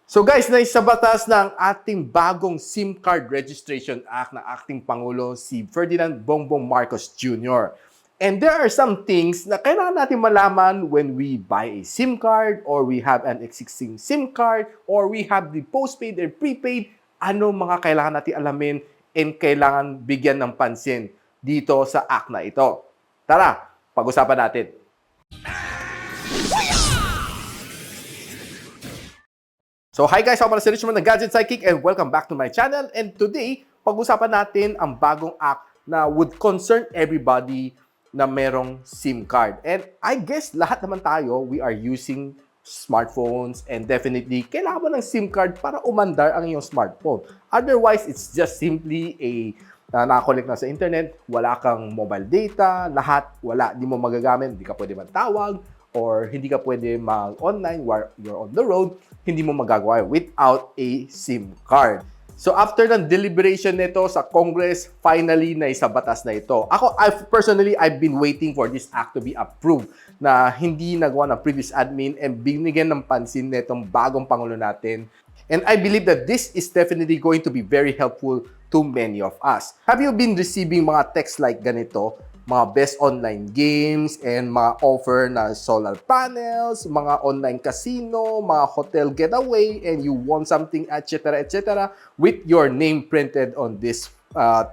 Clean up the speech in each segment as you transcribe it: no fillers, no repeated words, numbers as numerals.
So guys, naisa batas ng ating bagong SIM card Registration Act ng ating Pangulo si Ferdinand Bongbong Marcos Jr. And there are some things na kailangan natin malaman when we buy a SIM card or we have an existing SIM card or we have the postpaid and prepaid. Ano mga kailangan natin alamin and kailangan bigyan ng pansin dito sa act na ito. Tara, pag-usapan natin. So hi guys, ako pala si Richmond ng Gadget Sidekick and welcome back to my channel. And today, pag-usapan natin ang bagong act na would concern everybody na merong SIM card. And I guess lahat naman tayo, we are using smartphones and definitely kailangan mo ng SIM card para umandar ang iyong smartphone. Otherwise, it's just simply nakakonect na sa internet, wala kang mobile data, lahat wala, hindi mo magagamit, hindi ka pwede magtawag, or hindi ka pwede mag-online while you're on the road, hindi mo magagawa without a SIM card. So after ng deliberation nito sa Congress, finally na isa batas na ito. I've been waiting for this act to be approved na hindi nagawa ng previous admin and binigyan ng pansin nitong bagong Pangulo natin. And I believe that this is definitely going to be very helpful to many of us. Have you been receiving mga texts like ganito? Mga best online games and mga offer na solar panels, mga online casino, mga hotel getaway, and you want something, etc., etc., with your name printed on this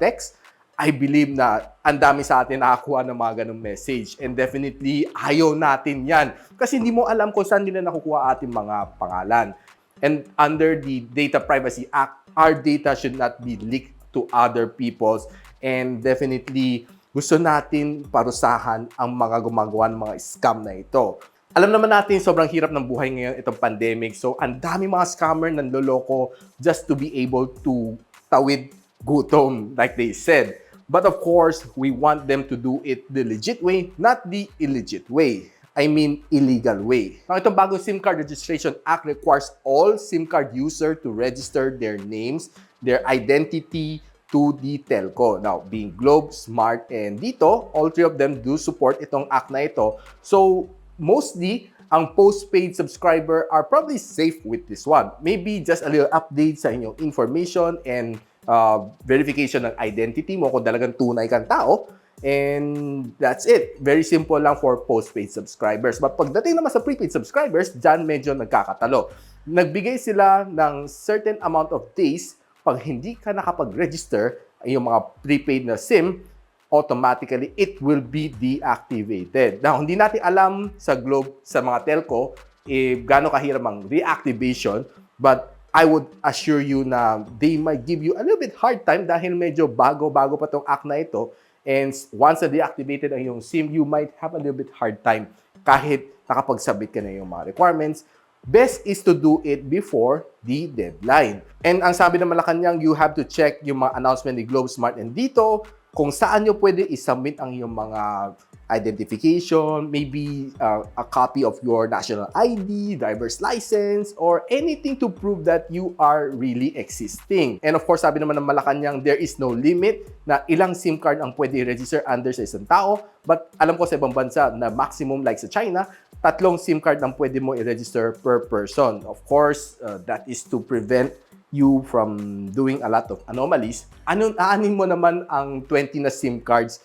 text. I believe na ang dami sa atin nakakuha ng mga ganong message. And definitely, ayaw natin yan. Kasi hindi mo alam kung saan nila nakukuha ating mga pangalan. And under the Data Privacy Act, our data should not be leaked to other people's. And definitely, gusto natin parusahan ang mga gumagawa ng mga scam na ito. Alam naman natin, sobrang hirap ng buhay ngayon itong pandemic. So, ang dami mga scammer nanloloko just to be able to tawid gutom, like they said. But of course, we want them to do it the legit way, not the illegit way. I mean, illegal way. Now, itong bagong SIM Card Registration Act requires all SIM card user to register their names, their identity, to the telco. Now, being Globe, Smart, and dito, all three of them do support itong act na ito. So, mostly, ang postpaid subscriber are probably safe with this one. Maybe just a little update sa inyong information and verification ng identity mo kung talagang tunay kang tao. And that's it. Very simple lang for postpaid subscribers. But pagdating naman sa prepaid subscribers, dyan medyo nagkakatalo. Nagbigay sila ng certain amount of days. Pag hindi ka nakapag-register, yung mga prepaid na SIM, automatically, it will be deactivated. Now, hindi natin alam sa Globe, sa mga telco, gaano kahirap ang reactivation, but I would assure you na they might give you a little bit hard time dahil medyo bago-bago pa tong act na ito. And once na deactivated ang iyong SIM, you might have a little bit hard time kahit nakapag-submit ka na yung mga requirements. Best is to do it before the deadline. And ang sabi ng Malacanang, you have to check yung mga announcement ni Globe, Smart, and dito kung saan nyo pwede isubmit ang iyong mga identification, maybe a copy of your national ID, driver's license, or anything to prove that you are really existing. And of course, sabi naman ng Malacanang, there is no limit na ilang SIM card ang pwede i-register under sa isang tao. But alam ko sa ibang bansa na maximum like sa China, 3 SIM card ang pwede mo i-register per person. Of course, that is to prevent you from doing a lot of anomalies. Aanin mo naman ang 20 na SIM cards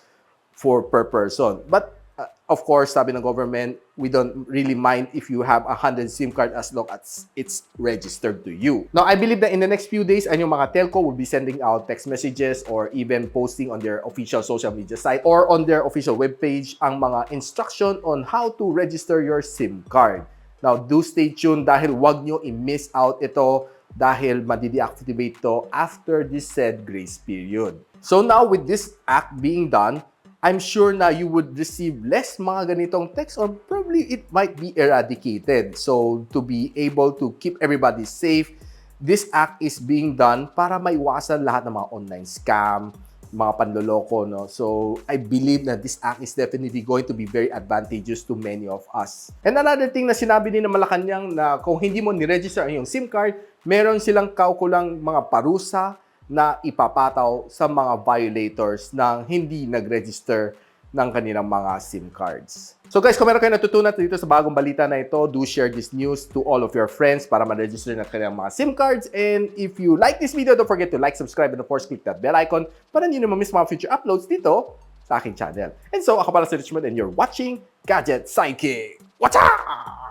for per person. But of course, sabi ng government, we don't really mind if you have 100 SIM card as long as it's registered to you. Now, I believe that in the next few days, ang mga telco will be sending out text messages or even posting on their official social media site or on their official webpage ang mga instruction on how to register your SIM card. Now, do stay tuned dahil wag nyo i-miss out ito dahil madi-deactivate to after this said grace period. So now, with this act being done, I'm sure na you would receive less mga ganitong text or probably it might be eradicated. So, to be able to keep everybody safe, this act is being done para maiwasan lahat ng mga online scam, mga panloloko, no? So, I believe na this act is definitely going to be very advantageous to many of us. And another thing na sinabi ni na Malacanang na kung hindi mo ni-register ang iyong SIM card, meron silang kaukulang mga parusa na ipapataw sa mga violators ng hindi nag-register ng kanilang mga SIM cards. So guys, kung meron kayo natutunan dito sa bagong balita na ito, do share this news to all of your friends para ma-register na kanilang mga SIM cards. And if you like this video, don't forget to like, subscribe, and of course, click that bell icon para hindi nyo ma-miss mga future uploads dito sa aking channel. And so, ako pala si Richmond and you're watching Gadget Sidekick. Watch out!